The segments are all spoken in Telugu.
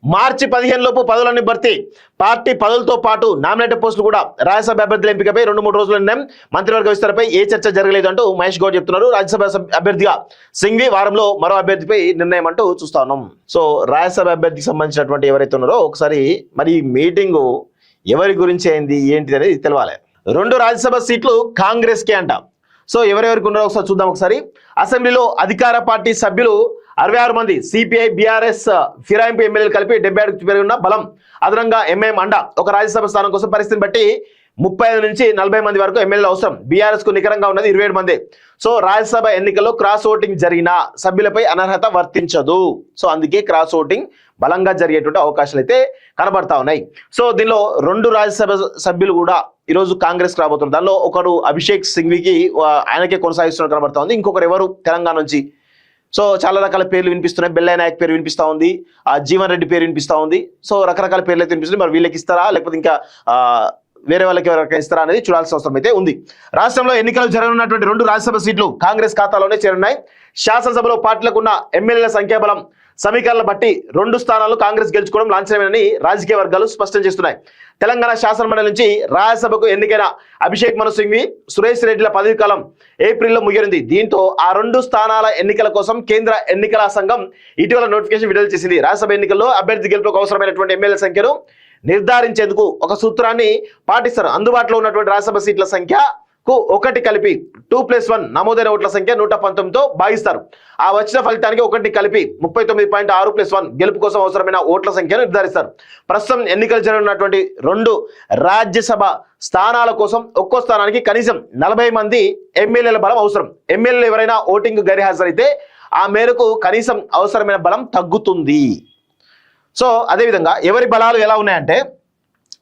మార్చి 15 లోపు పదవులన్నీ భర్తీ. పార్టీ పదవులతో పాటు నామినేటెడ్ పోస్టులు కూడా. రాజ్యసభ అభ్యర్థుల ఎంపికపై 2-3 రోజుల నిర్ణయం. మంత్రివర్గ విస్తరణపై ఏ చర్చ జరగలేదు అంటూ మహేష్ గౌడ్ చెప్తున్నారు. రాజ్యసభ అభ్యర్థిగా సింఘ్వి, వారంలో మరో అభ్యర్థిపై నిర్ణయం అంటూ చూస్తా ఉన్నాం. సో రాజ్యసభ అభ్యర్థికి సంబంధించినటువంటి ఎవరైతే ఉన్నారో ఒకసారి మరి మీటింగు ఎవరి గురించి అయింది ఏంటిది అనేది తెలవాలి. 2 రాజ్యసభ సీట్లు కాంగ్రెస్ కే అంట. సో ఎవరెవరికి ఉన్నారో ఒకసారి చూద్దాం. ఒకసారి అసెంబ్లీలో అధికార పార్టీ సభ్యులు 66 మంది, సిపిఐ, బీఆర్ఎస్ ఫిరాయింపు ఎమ్మెల్యేలు కలిపి 77కు పెరిగిన బలం. అదనంగా ఎంఐఎం అండ. ఒక రాజ్యసభ స్థానం కోసం పరిస్థితిని బట్టి 35 నుంచి 40 మంది వరకు ఎమ్మెల్యేలు అవసరం. బీఆర్ఎస్ కు నికరంగా ఉన్నది 27 మంది. సో రాజ్యసభ ఎన్నికల్లో క్రాస్ ఓటింగ్ జరిగిన సభ్యులపై అనర్హత వర్తించదు. సో అందుకే క్రాస్ ఓటింగ్ బలంగా జరిగేటువంటి అవకాశాలు అయితే కనబడతా ఉన్నాయి. సో దీనిలో 2 రాజ్యసభ సభ్యులు కూడా ఈరోజు కాంగ్రెస్ రాబోతున్నారు. దానిలో ఒకడు అభిషేక్ సింఘ్వికి ఆయనకే కొనసాగిస్తున్నట్టు కనబడతా ఉంది. ఇంకొకరు ఎవరు తెలంగాణ నుంచి. సో చాలా రకాల పేర్లు వినిపిస్తున్నాయి. బెల్లయ్య నాయక్ పేరు వినిపిస్తా ఉంది, జీవన్ రెడ్డి పేరు వినిపిస్తా ఉంది. సో రకరకాల పేర్లు అయితే వినిపిస్తుంది. మరి వీళ్ళకి ఇస్తారా లేకపోతే ఇంకా వేరే వాళ్ళకి ఎవరికైనా ఇస్తారా అనేది చూడాల్సిన అవసరం అయితే ఉంది. రాష్ట్రంలో ఎన్నికలు జరగనున్నటువంటి 2 రాజ్యసభ సీట్లు కాంగ్రెస్ ఖాతాలోనే చేరున్నాయి. శాసనసభలో పార్టీలకు ఉన్న ఎమ్మెల్యేల సంఖ్యాబలం సమీకరణలు బట్టి 2 స్థానాలు కాంగ్రెస్ గెలుచుకోవడం లాంఛనమేనని రాజకీయ వర్గాలు స్పష్టం చేస్తున్నాయి. తెలంగాణ శాసనమండలి నుంచి రాజ్యసభకు ఎన్నికైన అభిషేక్ మను సింఘ్వి, సురేష్ రెడ్డిల పదవి కాలం ఏప్రిల్లో ముగిరింది. దీంతో ఆ 2 స్థానాల ఎన్నికల కోసం కేంద్ర ఎన్నికల సంఘం ఇటీవల నోటిఫికేషన్ విడుదల చేసింది. రాజ్యసభ ఎన్నికల్లో అభ్యర్థి గెలుపుకు అవసరమైనటువంటి ఎమ్మెల్యేల సంఖ్యను నిర్ధారించేందుకు ఒక సూత్రాన్ని పాటిస్తారు. అందుబాటులో ఉన్నటువంటి రాజ్యసభ సీట్ల సంఖ్యకు 1 కలిపి 2+1 నమోదైన ఓట్ల సంఖ్య 119తో భాగిస్తారు. ఆ వచ్చిన ఫలితానికి 1 కలిపి 39.6+1 గెలుపు కోసం అవసరమైన ఓట్ల సంఖ్యను నిర్ధారిస్తారు. ప్రస్తుతం ఎన్నికలు జరగనున్నటువంటి 2 రాజ్యసభ స్థానాల కోసం ఒక్కో స్థానానికి కనీసం 40 మంది ఎమ్మెల్యేల బలం అవసరం. ఎమ్మెల్యేలు ఎవరైనా ఓటింగ్ గైర్హాజరైతే ఆ మేరకు కనీసం అవసరమైన బలం తగ్గుతుంది. సో అదేవిధంగా ఎవరి బలాలు ఎలా ఉన్నాయంటే,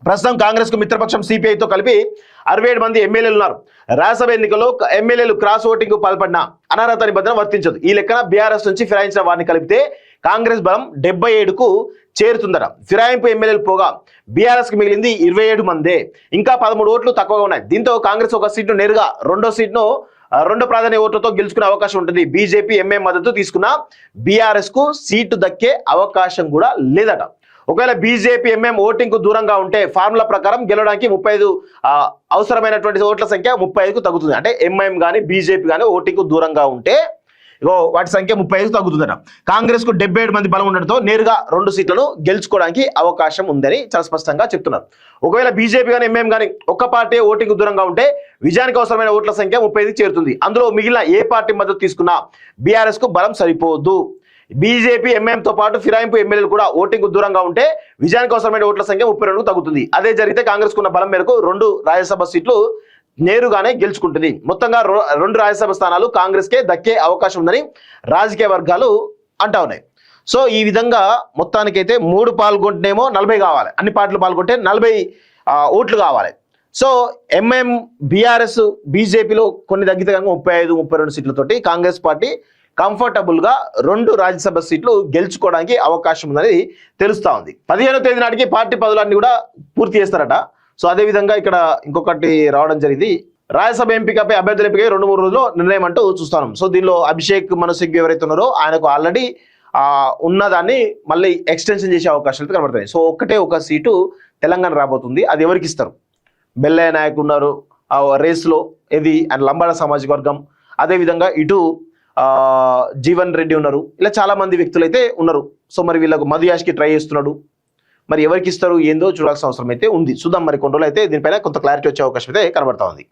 ప్రస్తుతం కాంగ్రెస్ కు మిత్రపక్షం సిపిఐతో కలిపి 67 మంది ఎమ్మెల్యేలు ఉన్నారు. రాజ్యసభ ఎన్నికల్లో ఎమ్మెల్యేలు క్రాస్ ఓటింగ్ కు పాల్పడిన అనర్హత నిబంధన వర్తించదు. ఈ లెక్కన బీఆర్ఎస్ నుంచి ఫిరాయించిన వారిని కలిపితే కాంగ్రెస్ బలం 77కు చేరుతుందట. ఫిరాయింపు ఎమ్మెల్యేలు పోగా బీఆర్ఎస్ కు మిగిలింది 27 మందే. ఇంకా 13 ఓట్లు తక్కువగా ఉన్నాయి. దీంతో కాంగ్రెస్ ఒక సీట్ను నేరుగా రెండో సీట్ను 2 ప్రాధాన్య ఓట్లతో గెలుచుకునే అవకాశం ఉంటుంది. బీజేపీ, ఎంఐఎం మద్దతు తీసుకున్న బీఆర్ఎస్ కు సీటు దక్కే అవకాశం కూడా లేదట. ఒకవేళ బీజేపీ, ఎంఐఎం ఓటింగ్ కు దూరంగా ఉంటే ఫార్ములా ప్రకారం గెలవడానికి 35 అవసరమైనటువంటి ఓట్ల సంఖ్య 35కు తగ్గుతుంది. అంటే ఎంఐఎం కానీ బీజేపీ కానీ ఓటింగ్ కు దూరంగా ఉంటే వాటి సంఖ్య 35కు తగ్గుతుందట. కాంగ్రెస్ కు 77 మంది బలం ఉండడంతో నేరుగా 2 సీట్లను గెలుచుకోవడానికి అవకాశం ఉందని చాలా స్పష్టంగా చెప్తున్నారు. ఒకవేళ బీజేపీ కానీ ఎంఐఎం కానీ ఒక్క పార్టీ ఓటింగ్ దూరంగా ఉంటే విజయానికి అవసరమైన ఓట్ల సంఖ్య 35కి చేరుతుంది. అందులో మిగిలిన ఏ పార్టీ మద్దతు తీసుకున్నా బీఆర్ఎస్ కు బలం సరిపోదు. బీజేపీ, ఎంఐఎంతో పాటు ఫిరాయింపు ఎమ్మెల్యేలు కూడా ఓటింగ్ దూరంగా ఉంటే విజయానికి అవసరమైన ఓట్ల సంఖ్య 32కు తగ్గుతుంది. అదే జరిగితే కాంగ్రెస్ కున్న బలం మేరకు 2 రాజ్యసభ సీట్లు నేరుగానే గెలుచుకుంటుంది. మొత్తంగా 2 రాజ్యసభ స్థానాలు కాంగ్రెస్ కే దక్కే అవకాశం ఉందని రాజకీయ వర్గాలు అంటా ఉన్నాయి. సో ఈ విధంగా మొత్తానికైతే 3 పాల్గొంటేనేమో 40 కావాలి. అన్ని పార్టీలు పాల్గొంటే 40 ఓట్లు కావాలి. సో ఎంఐఎం, బీఆర్ఎస్, బీజేపీలో కొన్ని తగ్గితంగా 35-32 సీట్లతోటి కాంగ్రెస్ పార్టీ కంఫర్టబుల్ గా 2 రాజ్యసభ సీట్లు గెలుచుకోవడానికి అవకాశం ఉందని తెలుస్తా ఉంది. 15వ తేదీ నాటికి పార్టీ పదవులన్నీ కూడా పూర్తి చేస్తారట. సో అదే విధంగా ఇక్కడ ఇంకొకటి రావడం జరిగింది. రాజ్యసభ ఎంపికపై అభ్యర్థుల ఎంపిక 2-3 రోజుల్లో నిర్ణయం అంటూ చూస్తాం. సో దీనిలో అభిషేక్ మను సింఘ్వి ఎవరైతే ఉన్నారో ఆయనకు ఆల్రెడీ ఉన్నదాన్ని మళ్ళీ ఎక్స్టెన్షన్ చేసే అవకాశాలు అయితే కనబడతాయి. సో ఒక సీటు తెలంగాణ రాబోతుంది. అది ఎవరికి ఇస్తారు? బెల్లయ్య నాయక్ ఉన్నారు రేస్లో, ఇది అండ్ లంబాడ సామాజిక వర్గం. అదేవిధంగా ఇటు జీవన్ రెడ్డి ఉన్నారు. ఇలా చాలా మంది వ్యక్తులు అయితే ఉన్నారు. సో మరి వీళ్ళకు మధుయాష్కి ట్రై చేస్తున్నాడు. మరి ఎవరికి ఇస్తారు ఏందో చూడాల్సిన అవసరం అయితే ఉంది. చూద్దాం మరి కొన్ని రోజులు అయితే దీనిపైన కొంత క్లారిటీ వచ్చే అవకాశం అయితే కనబడతా ఉంది.